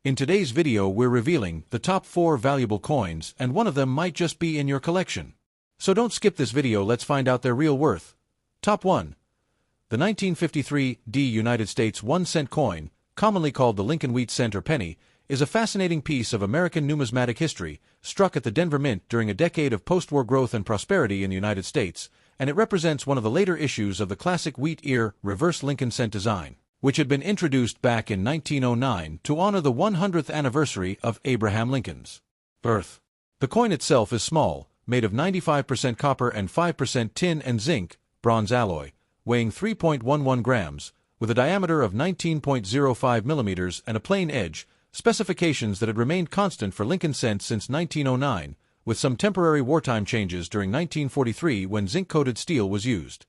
In today's video we're revealing the top 4 valuable coins, and one of them might just be in your collection. So don't skip this video, let's find out their real worth. Top 1. The 1953 United States 1-cent coin, commonly called the Lincoln Wheat Cent or penny, is a fascinating piece of American numismatic history, struck at the Denver Mint during a decade of post-war growth and prosperity in the United States, and it represents one of the later issues of the classic wheat ear reverse Lincoln cent design, which had been introduced back in 1909 to honor the 100th anniversary of Abraham Lincoln's birth. The coin itself is small, made of 95% copper and 5% tin and zinc, bronze alloy, weighing 3.11 grams, with a diameter of 19.05 millimeters and a plain edge, specifications that had remained constant for Lincoln cents since 1909, with some temporary wartime changes during 1943 when zinc-coated steel was used.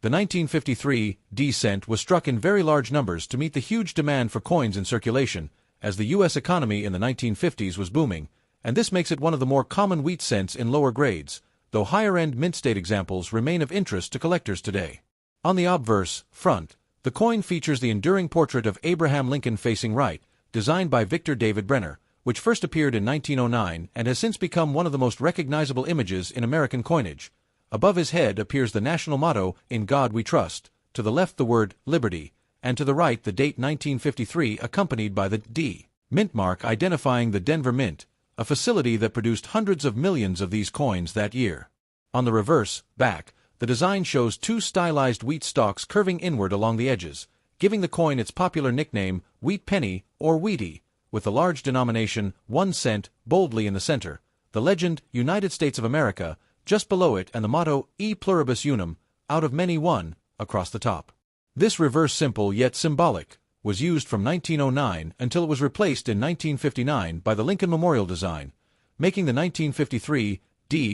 The 1953 cent was struck in very large numbers to meet the huge demand for coins in circulation, as the U.S. economy in the 1950s was booming, and this makes it one of the more common wheat cents in lower grades, though higher-end mint state examples remain of interest to collectors today. On the obverse front, the coin features the enduring portrait of Abraham Lincoln facing right, designed by Victor David Brenner, which first appeared in 1909 and has since become one of the most recognizable images in American coinage. Above his head appears the national motto, "In God We Trust," to the left the word "Liberty," and to the right the date 1953 accompanied by the D mint mark identifying the Denver Mint, a facility that produced hundreds of millions of these coins that year. On the reverse back, the design shows 2 stylized wheat stalks curving inward along the edges, giving the coin its popular nickname, Wheat Penny or Wheatie, with the large denomination, 1 cent, boldly in the center, the legend, United States of America, just below it, and the motto, E pluribus unum, out of many one, across the top. This reverse simple yet symbolic was used from 1909 until it was replaced in 1959 by the Lincoln Memorial design, making the 1953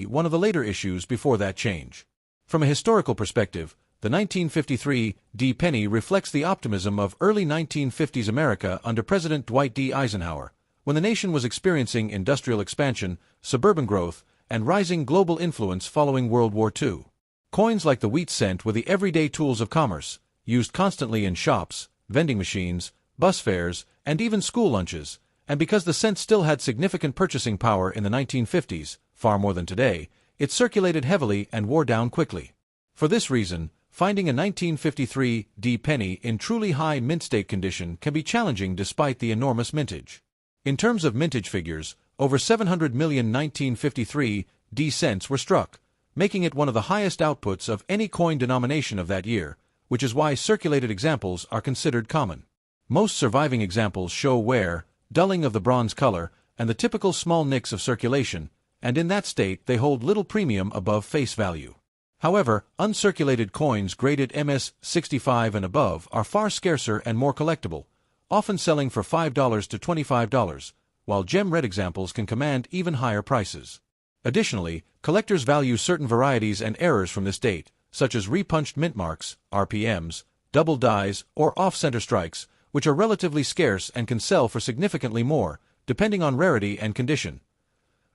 one of the later issues before that change. From a historical perspective, the 1953 penny reflects the optimism of early 1950s America under President Dwight D. Eisenhower, when the nation was experiencing industrial expansion, suburban growth, and rising global influence following World War II. Coins like the wheat cent were the everyday tools of commerce, used constantly in shops, vending machines, bus fares, and even school lunches, and because the cent still had significant purchasing power in the 1950s, far more than today, it circulated heavily and wore down quickly. For this reason, finding a 1953 penny in truly high mint state condition can be challenging despite the enormous mintage. In terms of mintage figures, over 700 million 1953 cents were struck, making it one of the highest outputs of any coin denomination of that year, which is why circulated examples are considered common. Most surviving examples show wear, dulling of the bronze color, and the typical small nicks of circulation, and in that state they hold little premium above face value. However, uncirculated coins graded MS-65 and above are far scarcer and more collectible, often selling for $5 to $25, while gem-red examples can command even higher prices. Additionally, collectors value certain varieties and errors from this date, such as repunched mint marks, RPMs, double dies, or off-center strikes, which are relatively scarce and can sell for significantly more, depending on rarity and condition.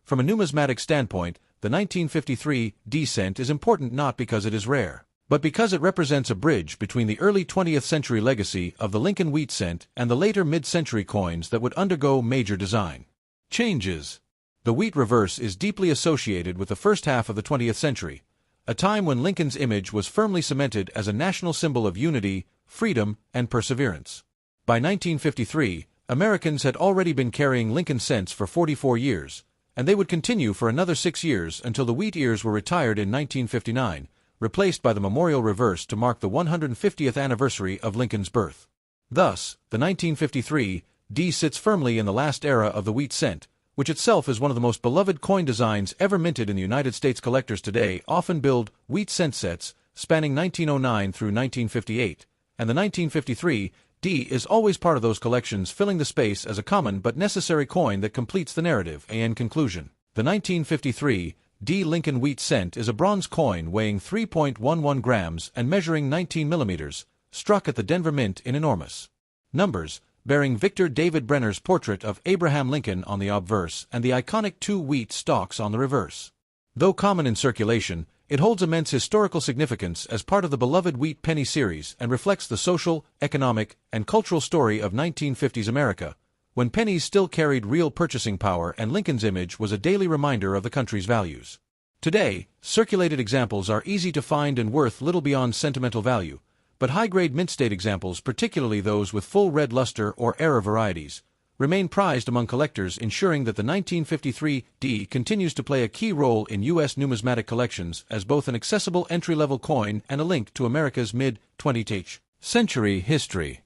From a numismatic standpoint, the 1953 cent is important not because it is rare, but because it represents a bridge between the early 20th century legacy of the Lincoln Wheat Cent and the later mid-century coins that would undergo major design changes. The wheat reverse is deeply associated with the first half of the 20th century, a time when Lincoln's image was firmly cemented as a national symbol of unity, freedom, and perseverance. By 1953, Americans had already been carrying Lincoln cents for 44 years, and they would continue for another 6 years until the wheat ears were retired in 1959, replaced by the memorial reverse to mark the 150th anniversary of Lincoln's birth. Thus, the 1953 sits firmly in the last era of the wheat cent, which itself is one of the most beloved coin designs ever minted in the United States. Collectors today often build wheat cent sets spanning 1909 through 1958, and the 1953 is always part of those collections, filling the space as a common but necessary coin that completes the narrative. In conclusion, the 1953 Lincoln Wheat Cent is a bronze coin weighing 3.11 grams and measuring 19 millimeters, struck at the Denver Mint in enormous numbers, bearing Victor David Brenner's portrait of Abraham Lincoln on the obverse and the iconic 2 wheat stalks on the reverse. Though common in circulation, it holds immense historical significance as part of the beloved Wheat Penny series and reflects the social, economic, and cultural story of 1950s America, when pennies still carried real purchasing power and Lincoln's image was a daily reminder of the country's values. Today, circulated examples are easy to find and worth little beyond sentimental value, but high-grade mint-state examples, particularly those with full red luster or era varieties, remain prized among collectors, ensuring that the 1953 D continues to play a key role in U.S. numismatic collections as both an accessible entry-level coin and a link to America's mid-20th century history.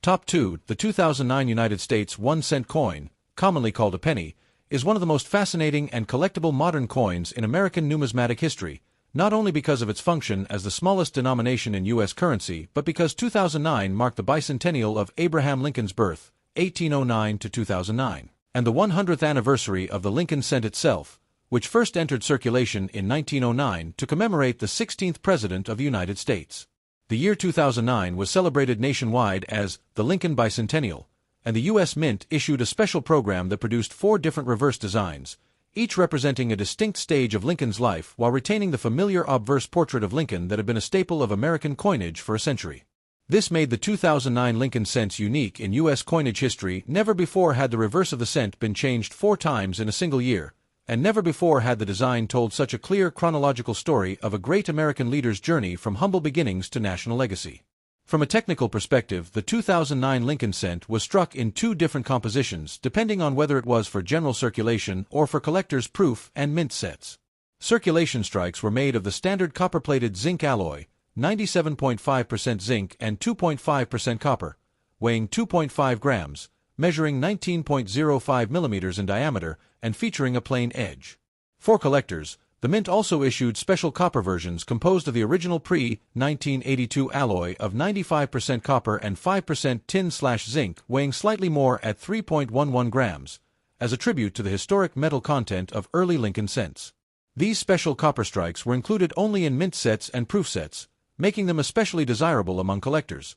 Top 2. The 2009 United States 1-cent coin, commonly called a penny, is one of the most fascinating and collectible modern coins in American numismatic history, not only because of its function as the smallest denomination in U.S. currency, but because 2009 marked the bicentennial of Abraham Lincoln's birth, 1809 to 2009, and the 100th anniversary of the Lincoln cent itself, which first entered circulation in 1909 to commemorate the 16th President of the United States. The year 2009 was celebrated nationwide as the Lincoln Bicentennial, and the U.S. Mint issued a special program that produced 4 different reverse designs, each representing a distinct stage of Lincoln's life while retaining the familiar obverse portrait of Lincoln that had been a staple of American coinage for a century. This made the 2009 Lincoln cents unique in U.S. coinage history. Never before had the reverse of the cent been changed 4 times in a single year, and never before had the design told such a clear chronological story of a great American leader's journey from humble beginnings to national legacy. From a technical perspective, the 2009 Lincoln cent was struck in 2 different compositions depending on whether it was for general circulation or for collectors' proof and mint sets. Circulation strikes were made of the standard copper-plated zinc alloy, 97.5% zinc and 2.5% copper, weighing 2.5 grams, measuring 19.05 millimeters in diameter, and featuring a plain edge. For collectors, the Mint also issued special copper versions composed of the original pre-1982 alloy of 95% copper and 5% tin/zinc, weighing slightly more at 3.11 grams, as a tribute to the historic metal content of early Lincoln cents. These special copper strikes were included only in mint sets and proof sets, making them especially desirable among collectors.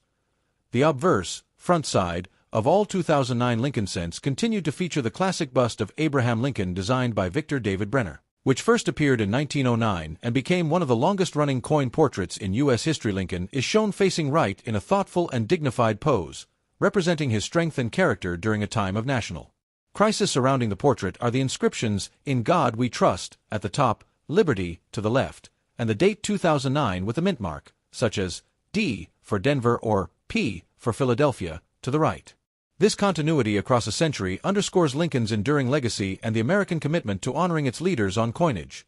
The obverse, front side, of all 2009 Lincoln cents continued to feature the classic bust of Abraham Lincoln designed by Victor David Brenner, which first appeared in 1909 and became one of the longest-running coin portraits in U.S. history. Lincoln is shown facing right in a thoughtful and dignified pose, representing his strength and character during a time of national crisis. Surrounding the portrait are the inscriptions, "In God We Trust," at the top, "Liberty," to the left, and the date 2009 with a mint mark, such as D for Denver or P for Philadelphia, to the right. This continuity across a century underscores Lincoln's enduring legacy and the American commitment to honoring its leaders on coinage.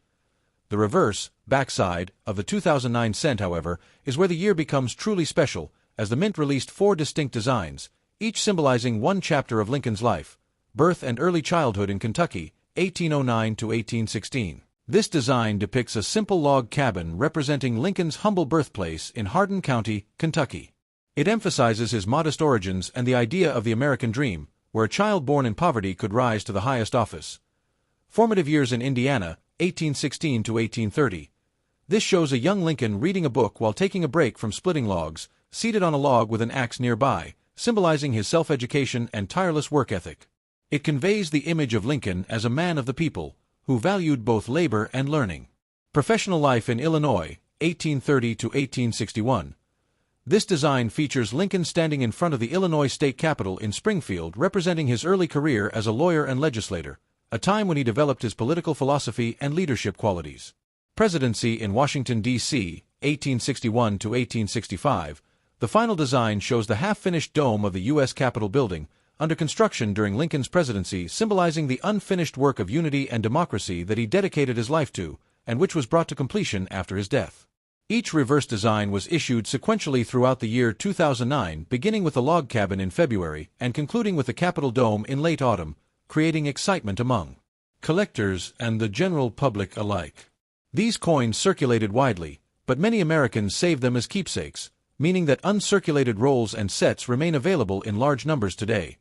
The reverse, backside, of the 2009 cent, however, is where the year becomes truly special, as the Mint released 4 distinct designs, each symbolizing one chapter of Lincoln's life: birth and early childhood in Kentucky, 1809 to 1816. This design depicts a simple log cabin representing Lincoln's humble birthplace in Hardin County, Kentucky. It emphasizes his modest origins and the idea of the American dream, where a child born in poverty could rise to the highest office. Formative years in Indiana, 1816 to 1830. This shows a young Lincoln reading a book while taking a break from splitting logs, seated on a log with an axe nearby, symbolizing his self-education and tireless work ethic. It conveys the image of Lincoln as a man of the people, who valued both labor and learning. Professional life in Illinois, 1830 to 1861. This design features Lincoln standing in front of the Illinois State Capitol in Springfield, representing his early career as a lawyer and legislator, a time when he developed his political philosophy and leadership qualities. Presidency in Washington, D.C., 1861 to 1865. The final design shows the half-finished dome of the U.S. Capitol building, under construction during Lincoln's presidency, symbolizing the unfinished work of unity and democracy that he dedicated his life to, and which was brought to completion after his death. Each reverse design was issued sequentially throughout the year 2009, beginning with the log cabin in February and concluding with the Capitol dome in late autumn, creating excitement among collectors and the general public alike. These coins circulated widely, but many Americans saved them as keepsakes, meaning that uncirculated rolls and sets remain available in large numbers today.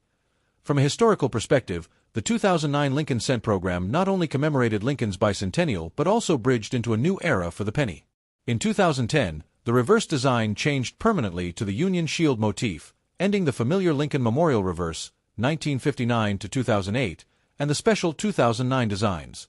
From a historical perspective, the 2009 Lincoln Cent program not only commemorated Lincoln's bicentennial but also bridged into a new era for the penny. In 2010, the reverse design changed permanently to the Union Shield motif, ending the familiar Lincoln Memorial reverse, 1959 to 2008, and the special 2009 designs.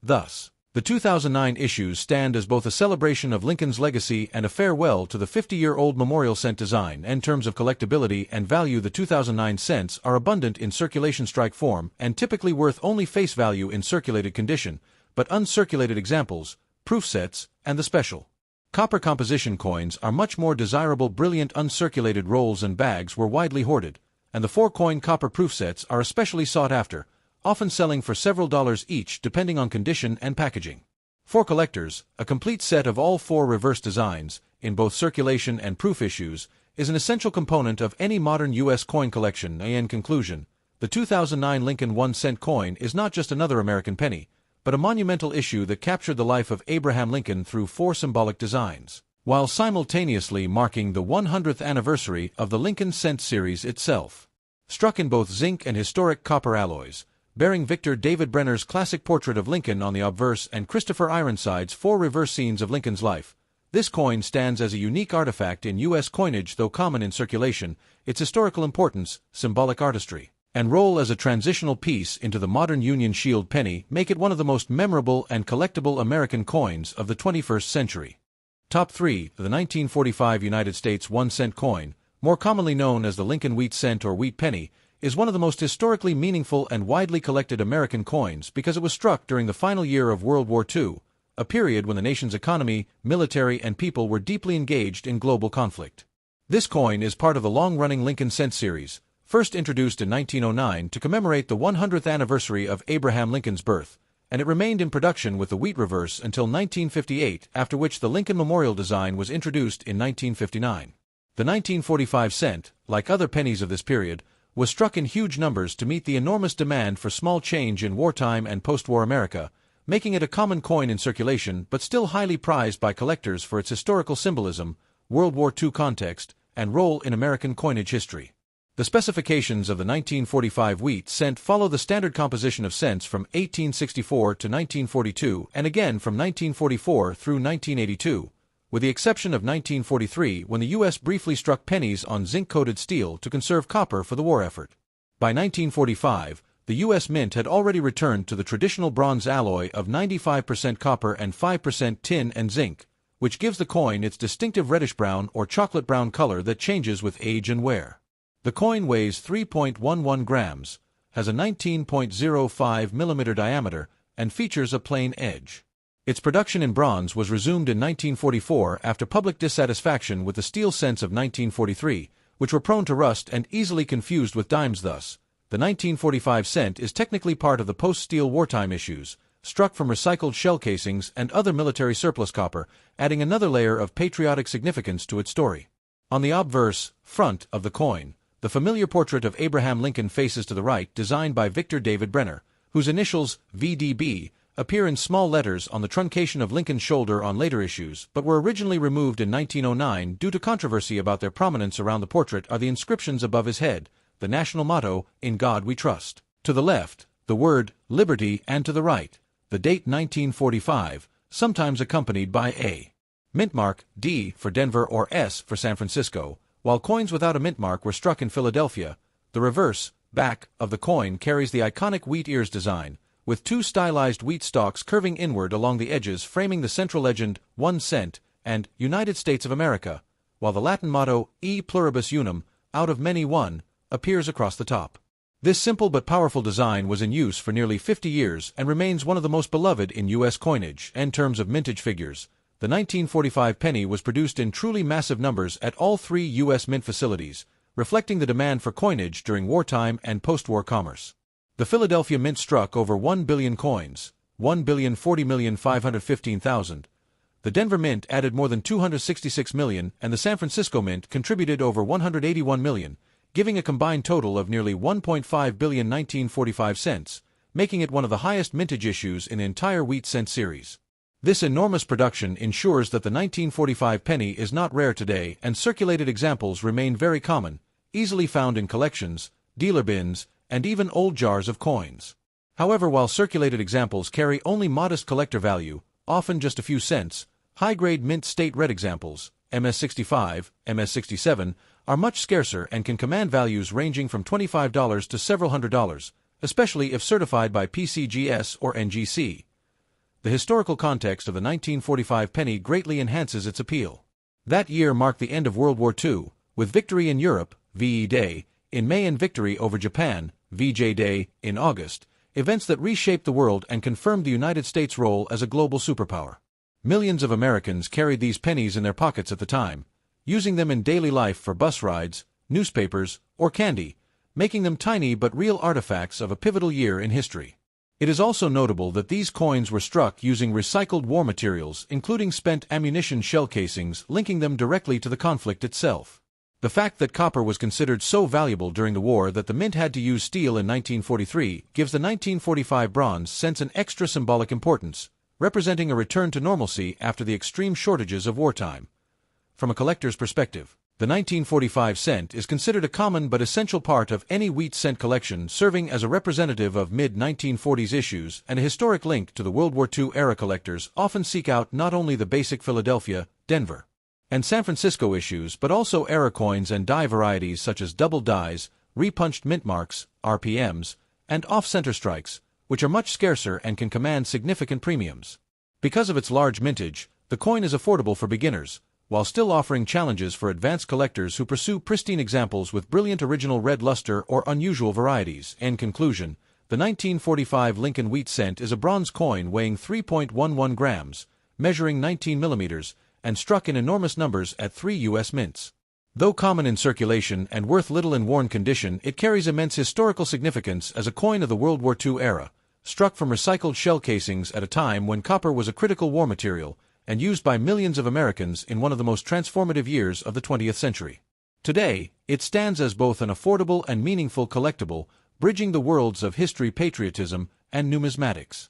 Thus, The 2009 issues stand as both a celebration of Lincoln's legacy and a farewell to the 50-year-old memorial cent design. In terms of collectability and value, the 2009 cents are abundant in circulation strike form and typically worth only face value in circulated condition, but uncirculated examples, proof sets, and the special copper composition coins are much more desirable. Brilliant uncirculated rolls and bags were widely hoarded, and the 4-coin copper proof sets are especially sought after, often selling for several dollars each depending on condition and packaging. For collectors, a complete set of all 4 reverse designs, in both circulation and proof issues, is an essential component of any modern U.S. coin collection. In conclusion, the 2009 Lincoln 1-cent coin is not just another American penny, but a monumental issue that captured the life of Abraham Lincoln through 4 symbolic designs, while simultaneously marking the 100th anniversary of the Lincoln cent series itself. Struck in both zinc and historic copper alloys, bearing Victor David Brenner's classic portrait of Lincoln on the obverse and Christopher Ironside's 4 reverse scenes of Lincoln's life, this coin stands as a unique artifact in U.S. coinage. Though common in circulation, its historical importance, symbolic artistry, and role as a transitional piece into the modern Union Shield penny make it one of the most memorable and collectible American coins of the 21st century. Top 3. The 1945 United States 1-cent coin, more commonly known as the Lincoln Wheat Cent or Wheat Penny, is one of the most historically meaningful and widely collected American coins because it was struck during the final year of World War II, a period when the nation's economy, military, and people were deeply engaged in global conflict. This coin is part of the long-running Lincoln cent series, first introduced in 1909 to commemorate the 100th anniversary of Abraham Lincoln's birth, and it remained in production with the wheat reverse until 1958, after which the Lincoln Memorial design was introduced in 1959. The 1945 cent, like other pennies of this period, was struck in huge numbers to meet the enormous demand for small change in wartime and post-war America, making it a common coin in circulation but still highly prized by collectors for its historical symbolism, World War II context, and role in American coinage history. The specifications of the 1945 wheat cent follow the standard composition of cents from 1864 to 1942 and again from 1944 through 1982, with the exception of 1943 when the U.S. briefly struck pennies on zinc-coated steel to conserve copper for the war effort. By 1945, the U.S. Mint had already returned to the traditional bronze alloy of 95% copper and 5% tin and zinc, which gives the coin its distinctive reddish-brown or chocolate-brown color that changes with age and wear. The coin weighs 3.11 grams, has a 19.05 mm diameter, and features a plain edge. Its production in bronze was resumed in 1944 after public dissatisfaction with the steel cents of 1943, which were prone to rust and easily confused with dimes. Thus, the 1945 cent is technically part of the post-steel wartime issues, struck from recycled shell casings and other military surplus copper, adding another layer of patriotic significance to its story. On the obverse, front, of the coin, the familiar portrait of Abraham Lincoln faces to the right, designed by Victor David Brenner, whose initials, VDB, appear in small letters on the truncation of Lincoln's shoulder on later issues, but were originally removed in 1909 due to controversy about their prominence. Around the portrait are the inscriptions above his head, the national motto, "In God We Trust." To the left, the word, "Liberty," and to the right, the date 1945, sometimes accompanied by a mint mark, D for Denver or S for San Francisco, while coins without a mint mark were struck in Philadelphia. The reverse, back, of the coin carries the iconic wheat ears design, with 2 stylized wheat stalks curving inward along the edges framing the central legend, 1 cent, and United States of America, while the Latin motto, E pluribus unum, out of many one, appears across the top. This simple but powerful design was in use for nearly 50 years and remains one of the most beloved in U.S. coinage. In terms of mintage figures, the 1945 penny was produced in truly massive numbers at all 3 U.S. mint facilities, reflecting the demand for coinage during wartime and post-war commerce. The Philadelphia Mint struck over 1 billion coins, 1,040,515,000. The Denver Mint added more than 266 million, and the San Francisco Mint contributed over 181 million, giving a combined total of nearly 1.5 billion 1945 cents, making it one of the highest mintage issues in the entire wheat cent series. This enormous production ensures that the 1945 penny is not rare today, and circulated examples remain very common, easily found in collections, dealer bins, and even old jars of coins. However, while circulated examples carry only modest collector value, often just a few cents, high-grade mint state red examples, MS-65, MS-67, are much scarcer and can command values ranging from $25 to several $100s, especially if certified by PCGS or NGC. The historical context of the 1945 penny greatly enhances its appeal. That year marked the end of World War II, with victory in Europe, VE Day, in May and victory over Japan, VJ Day, in August, events that reshaped the world and confirmed the United States' role as a global superpower. Millions of Americans carried these pennies in their pockets at the time, using them in daily life for bus rides, newspapers, or candy, making them tiny but real artifacts of a pivotal year in history. It is also notable that these coins were struck using recycled war materials, including spent ammunition shell casings, linking them directly to the conflict itself. The fact that copper was considered so valuable during the war that the mint had to use steel in 1943 gives the 1945 bronze cents an extra symbolic importance, representing a return to normalcy after the extreme shortages of wartime. From a collector's perspective, the 1945 cent is considered a common but essential part of any wheat cent collection, serving as a representative of mid-1940s issues and a historic link to the World War II era. Collectors often seek out not only the basic Philadelphia, Denver, and San Francisco issues but also era coins and die varieties such as double dies, repunched mint marks, RPMs, and off-center strikes, which are much scarcer and can command significant premiums. Because of its large mintage, the coin is affordable for beginners, while still offering challenges for advanced collectors who pursue pristine examples with brilliant original red luster or unusual varieties. In conclusion, the 1945 Lincoln Wheat Cent is a bronze coin weighing 3.11 grams, measuring 19 millimeters, and struck in enormous numbers at 3 U.S. mints. Though common in circulation and worth little in worn condition, it carries immense historical significance as a coin of the World War II era, struck from recycled shell casings at a time when copper was a critical war material, and used by millions of Americans in one of the most transformative years of the 20th century. Today, it stands as both an affordable and meaningful collectible, bridging the worlds of history, patriotism, and numismatics.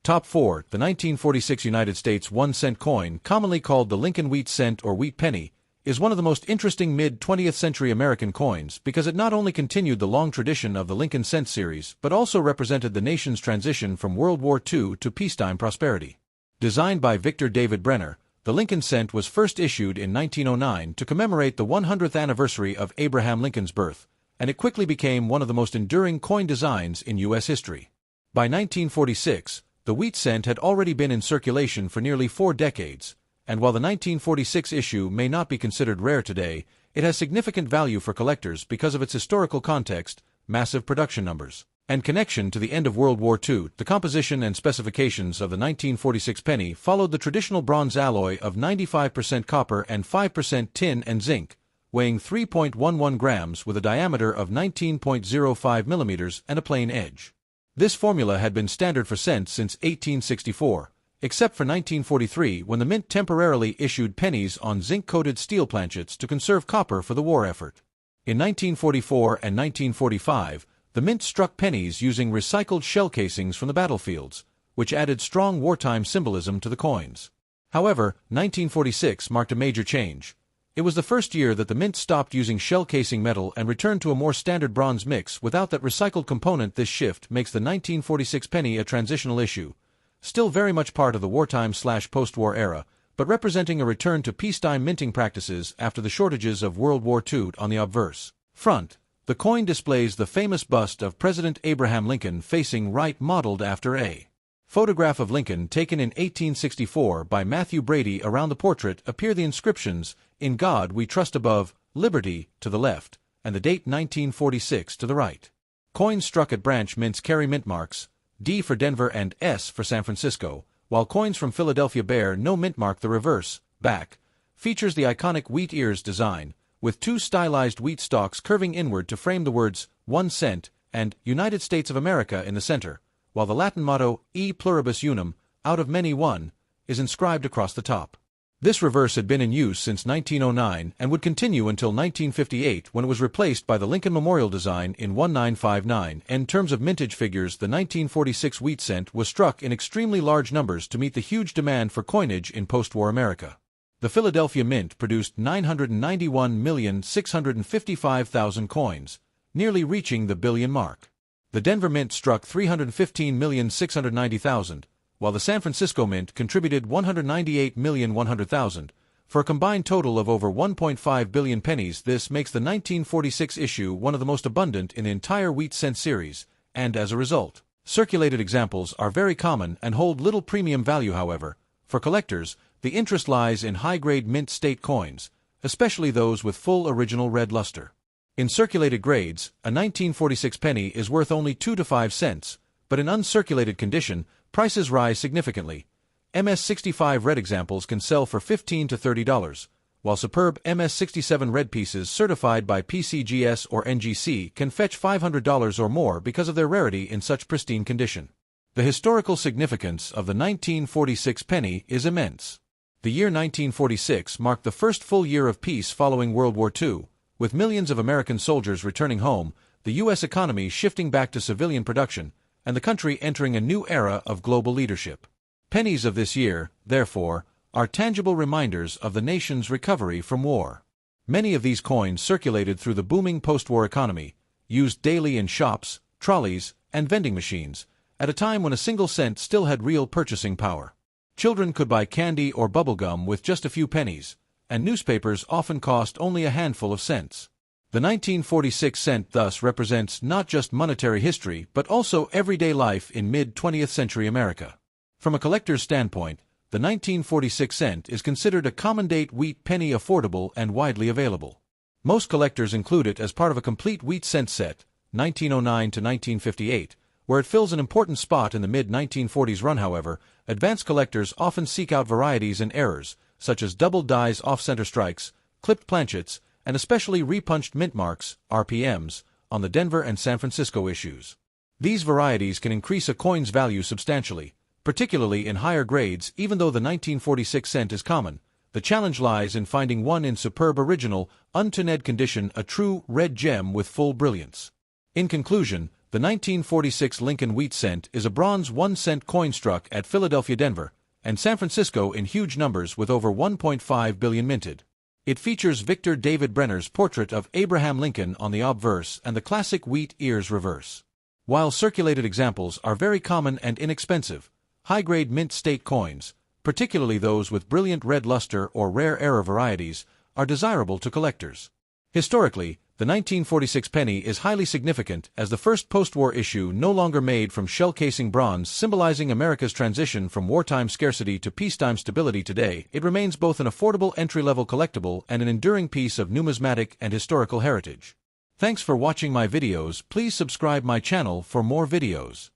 Top 4. The 1946 United States 1-cent coin, commonly called the Lincoln Wheat Cent or Wheat Penny, is one of the most interesting mid-20th century American coins because it not only continued the long tradition of the Lincoln Cent series but also represented the nation's transition from World War II to peacetime prosperity. Designed by Victor David Brenner, the Lincoln Cent was first issued in 1909 to commemorate the 100th anniversary of Abraham Lincoln's birth, and it quickly became one of the most enduring coin designs in U.S. history. By 1946, the wheat cent had already been in circulation for nearly 4 decades, and while the 1946 issue may not be considered rare today, it has significant value for collectors because of its historical context, massive production numbers, and connection to the end of World War II. The composition and specifications of the 1946 penny followed the traditional bronze alloy of 95% copper and 5% tin and zinc, weighing 3.11 grams with a diameter of 19.05 millimeters and a plain edge. This formula had been standard for cents since 1864, except for 1943 when the mint temporarily issued pennies on zinc-coated steel planchets to conserve copper for the war effort. In 1944 and 1945, the mint struck pennies using recycled shell casings from the battlefields, which added strong wartime symbolism to the coins. However, 1946 marked a major change. It was the first year that the mint stopped using shell casing metal and returned to a more standard bronze mix without that recycled component. This shift makes the 1946 penny a transitional issue, still very much part of the wartime/post-war era, but representing a return to peacetime minting practices after the shortages of World War II. On the obverse front, the coin displays the famous bust of President Abraham Lincoln facing right, modeled after a photograph of Lincoln taken in 1864 by Matthew Brady. Around the portrait appear the inscriptions, "In God We Trust" above, "Liberty" to the left, and the date 1946 to the right. Coins struck at branch mints carry mint marks, D for Denver and S for San Francisco, while coins from Philadelphia bear no mint mark. The reverse, back, features the iconic wheat ears design, with 2 stylized wheat stalks curving inward to frame the words 1 cent and United States of America in the center, while the Latin motto E pluribus unum, out of many one, is inscribed across the top. This reverse had been in use since 1909 and would continue until 1958 when it was replaced by the Lincoln Memorial design in 1959. In terms of mintage figures, the 1946 wheat cent was struck in extremely large numbers to meet the huge demand for coinage in post-war America. The Philadelphia Mint produced 991,655,000 coins, nearly reaching the billion mark. The Denver Mint struck 315,690,000, while the San Francisco Mint contributed 198,100,000, for a combined total of over 1.5 billion pennies. This makes the 1946 issue one of the most abundant in the entire wheat cent series, and as a result, Circulated examples are very common and hold little premium value, however. For collectors, the interest lies in high-grade mint state coins, especially those with full original red luster. In circulated grades, a 1946 penny is worth only 2 to 5 cents, but in uncirculated condition, prices rise significantly. MS-65 red examples can sell for $15 to $30, while superb MS-67 red pieces certified by PCGS or NGC can fetch $500 or more because of their rarity in such pristine condition. The historical significance of the 1946 penny is immense. The year 1946 marked the first full year of peace following World War II. With millions of American soldiers returning home, the U.S. economy shifting back to civilian production, and the country entering a new era of global leadership. Pennies of this year, therefore, are tangible reminders of the nation's recovery from war. Many of these coins circulated through the booming post-war economy, used daily in shops, trolleys, and vending machines, at a time when a single cent still had real purchasing power. Children could buy candy or bubblegum with just a few pennies, and newspapers often cost only a handful of cents. The 1946 cent thus represents not just monetary history but also everyday life in mid-20th century America. From a collector's standpoint, the 1946 cent is considered a common-date wheat penny, affordable and widely available. Most collectors include it as part of a complete wheat cent set, 1909 to 1958, where it fills an important spot in the mid-1940s run. However, advanced collectors often seek out varieties and errors, such as double dies off-center strikes, clipped planchets, and especially repunched mint marks, RPMs, on the Denver and San Francisco issues. These varieties can increase a coin's value substantially, particularly in higher grades. Even though the 1946 cent is common, the challenge lies in finding one in superb original, untoned condition, a true red gem with full brilliance. In conclusion, the 1946 Lincoln Wheat Cent is a bronze 1-cent coin struck at Philadelphia, Denver, and San Francisco in huge numbers with over 1.5 billion minted. It features Victor David Brenner's portrait of Abraham Lincoln on the obverse and the classic wheat ears reverse. While circulated examples are very common and inexpensive, high-grade mint state coins, particularly those with brilliant red luster or rare era varieties, are desirable to collectors. Historically, the 1946 penny is highly significant as the first post-war issue no longer made from shell-casing bronze, symbolizing America's transition from wartime scarcity to peacetime stability. Today, it remains both an affordable entry-level collectible and an enduring piece of numismatic and historical heritage. Thanks for watching my videos. Please subscribe my channel for more videos.